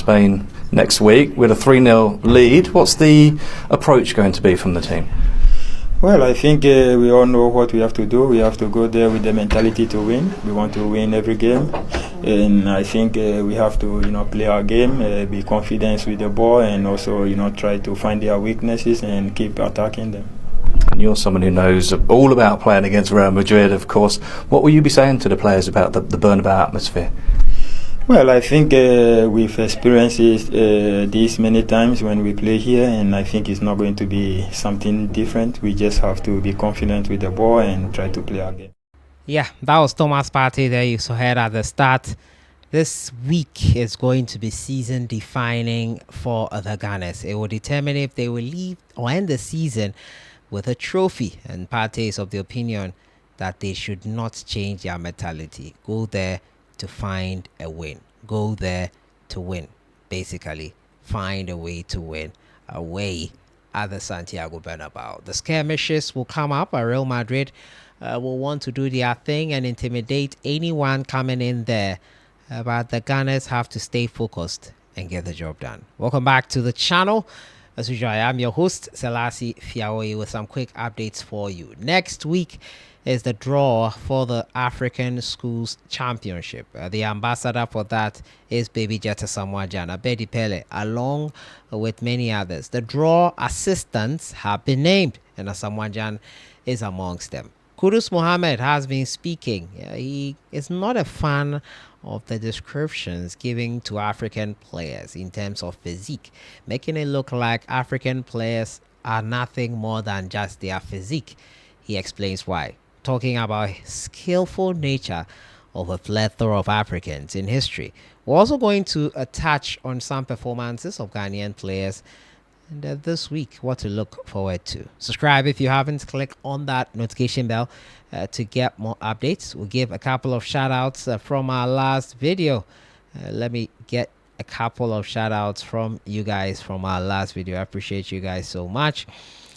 Spain next week with a 3-0 lead. What's the approach going to be from the team? Well, I think we all know what we have to do. We have to go there with the mentality to win. We want to win every game, and I think we have to, play our game, be confident with the ball, and also, try to find their weaknesses and keep attacking them. And you're someone who knows all about playing against Real Madrid, of course. What will you be saying to the players about the Bernabeu atmosphere? Well, I think we've experienced this many times when we play here, and I think it's not going to be something different. We just have to be confident with the ball and try to play our game. Yeah, that was Thomas Partey there. You saw heard at the start. This week is going to be season defining for the Gunners. It will determine if they will leave or end the season with a trophy. And Partey is of the opinion that they should not change their mentality. Go there to find a win. Go there to win. Basically, find a way to win away at the Santiago Bernabeu. The skirmishes will come up. Real Madrid will want to do their thing and intimidate anyone coming in there. But the Gunners have to stay focused and get the job done. Welcome back to the channel. As usual, I am your host, Sellssi Fiaoye, with some quick updates for you. Next week is the draw for the African Schools Championship. The ambassador for that is Baby Jetta Samoa-Jan, Abedi Pele, along with many others. The draw assistants have been named, and Samoa-Jan is amongst them. Kudus Mohammed has been speaking. He is not a fan of the descriptions given to African players in terms of physique, making it look like African players are nothing more than just their physique. He explains why, talking about skillful nature of a plethora of Africans in history. We're also going to touch on some performances of Ghanaian players and this week, what to look forward to. Subscribe if you haven't. Click on that notification bell to get more updates. We'll give a couple of shout outs from our last video. Let me get a couple of shout outs from you guys from our last video. I appreciate you guys so much.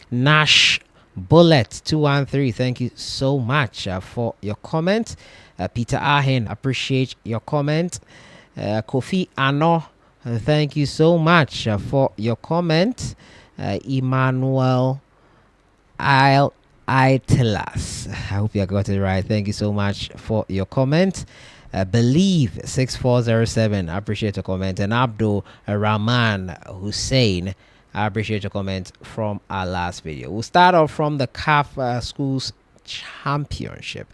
Nash Bullet 213, thank you so much for your comment. Peter Ahen, appreciate your comment. Kofi Ano, thank you so much for your comment. Emmanuel Itelas, I hope you got it right. Thank you so much for your comment. Believe 6407, I appreciate your comment. And Abdul Rahman Hussein, I appreciate your comment from our last video. We'll start off from the CAF Schools Championship.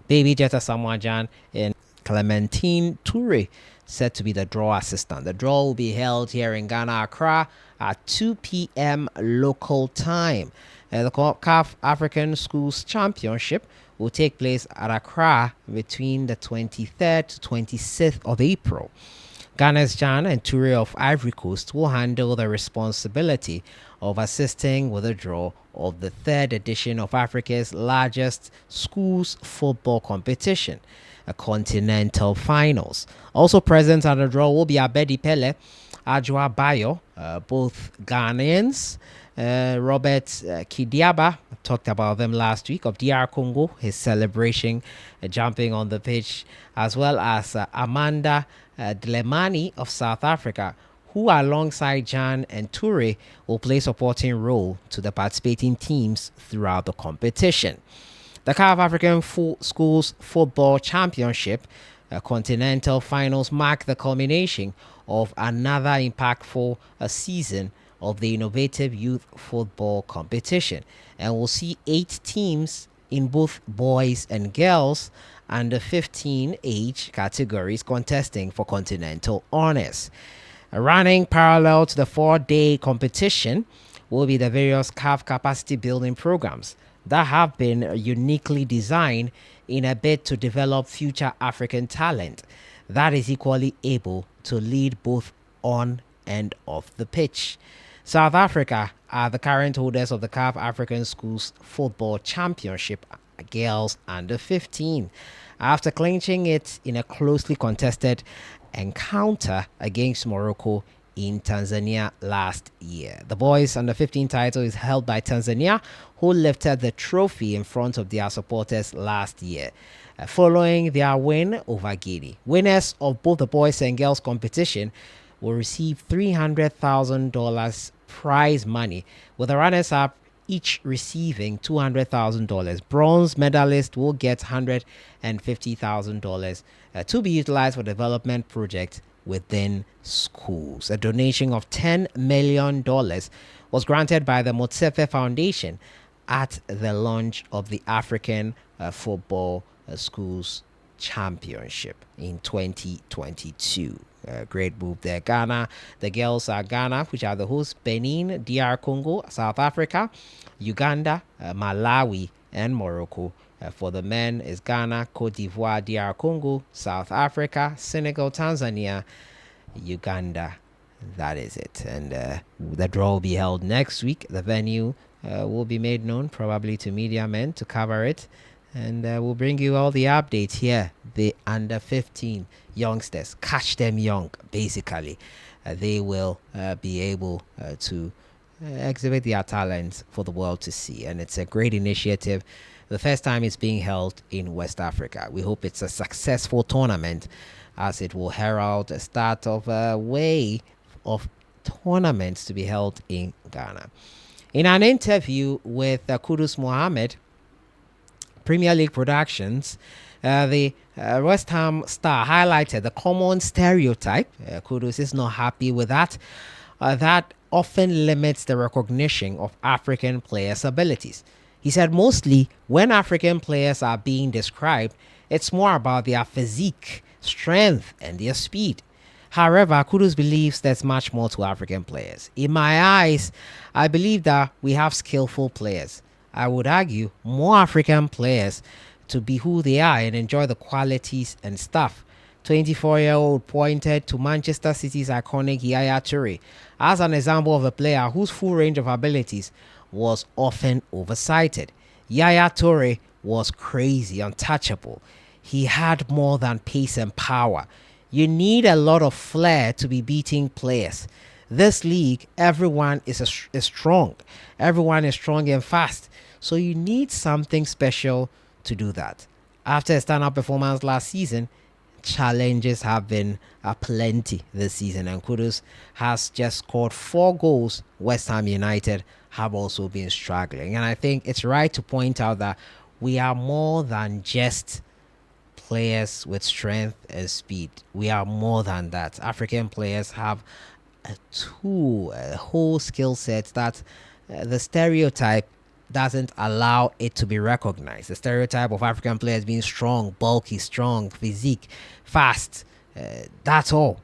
Baby Jetta Samoa-Jan and Clementine Toure set to be the draw assistant. The draw will be held here in Ghana, Accra at 2 p.m. local time. The CAF African Schools Championship will take place at Accra between the 23rd to 26th of April. Ghana's Jan and Toure of Ivory Coast will handle the responsibility of assisting with the draw of the third edition of Africa's largest schools football competition, a continental finals. Also present at the draw will be Abedi Pele, Ajwa Bayo, both Ghanaians. Robert Kidiaba, talked about them last week, of DR Congo, his celebration, jumping on the pitch, as well as Amanda Dlemani of South Africa, who alongside Jan and Toure will play supporting role to the participating teams throughout the competition. The CAF African Schools Football Championship Continental Finals mark the culmination of another impactful season of the innovative youth football competition, and will see 8 teams in both boys and girls under 15 age categories contesting for continental honors. Running parallel to the 4-day competition will be the various CAF capacity building programs that have been uniquely designed in a bid to develop future African talent that is equally able to lead both on and off the pitch. South Africa are the current holders of the CAF African Schools Football Championship Girls Under 15, after clinching it in a closely contested encounter against Morocco in Tanzania last year. The boys Under 15 title is held by Tanzania, who lifted the trophy in front of their supporters last year, following their win over Guinea. Winners of both the boys and girls competition will receive $300,000 prize money, with the runners-up each receiving $200,000. Bronze medalist will get $150,000 to be utilized for development projects within schools. A donation of $10 million was granted by the Motsefe Foundation at the launch of the African Football Schools Championship in 2022. Great move there. Ghana, the girls are Ghana, which are the hosts, Benin, DR Congo, South Africa, Uganda, Malawi, and Morocco. For the men is Ghana, Cote d'Ivoire, DR Congo, South Africa, Senegal, Tanzania, Uganda. That is it. And the draw will be held next week. The venue will be made known, probably to media men, to cover it. And we'll bring you all the updates here. The under 15 youngsters, catch them young, basically. They will be able to exhibit their talents for the world to see. And it's a great initiative. The first time it's being held in West Africa. We hope it's a successful tournament, as it will herald the start of a way of tournaments to be held in Ghana. In an interview with Kudus Mohammed, Premier League Productions, the West Ham star highlighted the common stereotype. Kudus is not happy with that. That often limits the recognition of African players' abilities. He said mostly when African players are being described, it's more about their physique, strength, and their speed. However, Kudus believes there's much more to African players. In my eyes, I believe that we have skillful players. I would argue more African players to be who they are and enjoy the qualities and stuff. 24-year-old pointed to Manchester City's iconic Yaya Toure as an example of a player whose full range of abilities was often oversighted. Yaya Toure was crazy, untouchable. He had more than pace and power. You need a lot of flair to be beating players. This league, everyone is strong. Everyone is strong and fast. So you need something special to do that. After a standout performance last season, challenges have been aplenty this season, and Kudus has just scored 4 goals. West Ham United have also been struggling, and I think it's right to point out that we are more than just players with strength and speed. We are more than that. African players have a whole skill set that the stereotype doesn't allow it to be recognized. The stereotype of African players being strong, bulky, strong, physique, fast, that's all.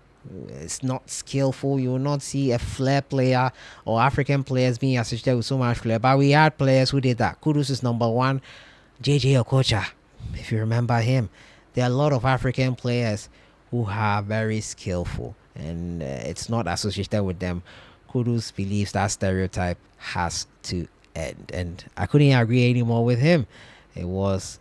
It's not skillful. You will not see a flair player or African players being associated with so much flair. But we had players who did that. Kudus is number one. JJ Okocha, if you remember him. There are a lot of African players who are very skillful, and it's not associated with them. Kudus believes that stereotype has to end, and I couldn't agree anymore with him. It was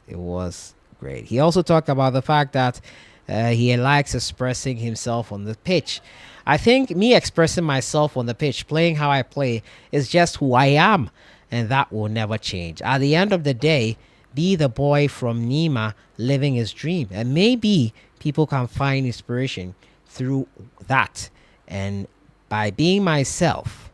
great. He also talked about the fact that he likes expressing himself on the pitch. I think me expressing myself on the pitch, playing how I play, is just who I am, and that will never change. At the end of the day, be the boy from Nima living his dream, and maybe people can find inspiration through that. And by being myself,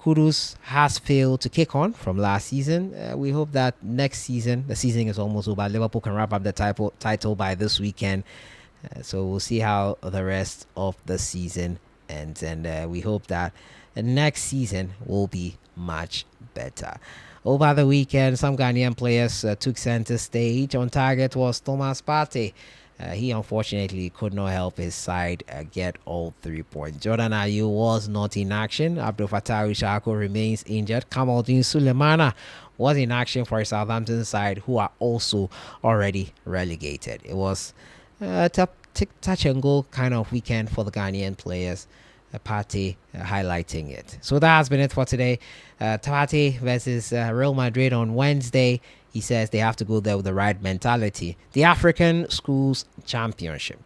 Kudus has failed to kick on from last season. We hope that next season, the season is almost over, Liverpool can wrap up the title by this weekend. So we'll see how the rest of the season ends, and we hope that the next season will be much better. Over the weekend, some Ghanaian players took center stage. On target was Thomas Partey. He unfortunately could not help his side get all 3 points. Jordan Ayew was not in action. Abdul Fattah Ishako remains injured. Kamaldeen Sulemana was in action for his Southampton side, who are also already relegated. It was a touch and go kind of weekend for the Ghanaian players. Partey highlighting it. So that has been it for today. Partey versus Real Madrid on Wednesday. He says they have to go there with the right mentality. The African Schools Championship.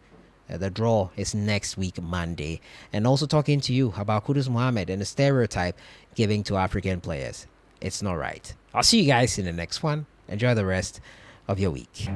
The draw is next week, Monday. And also talking to you about Kudus Mohammed and the stereotype giving to African players. It's not right. I'll see you guys in the next one. Enjoy the rest of your week.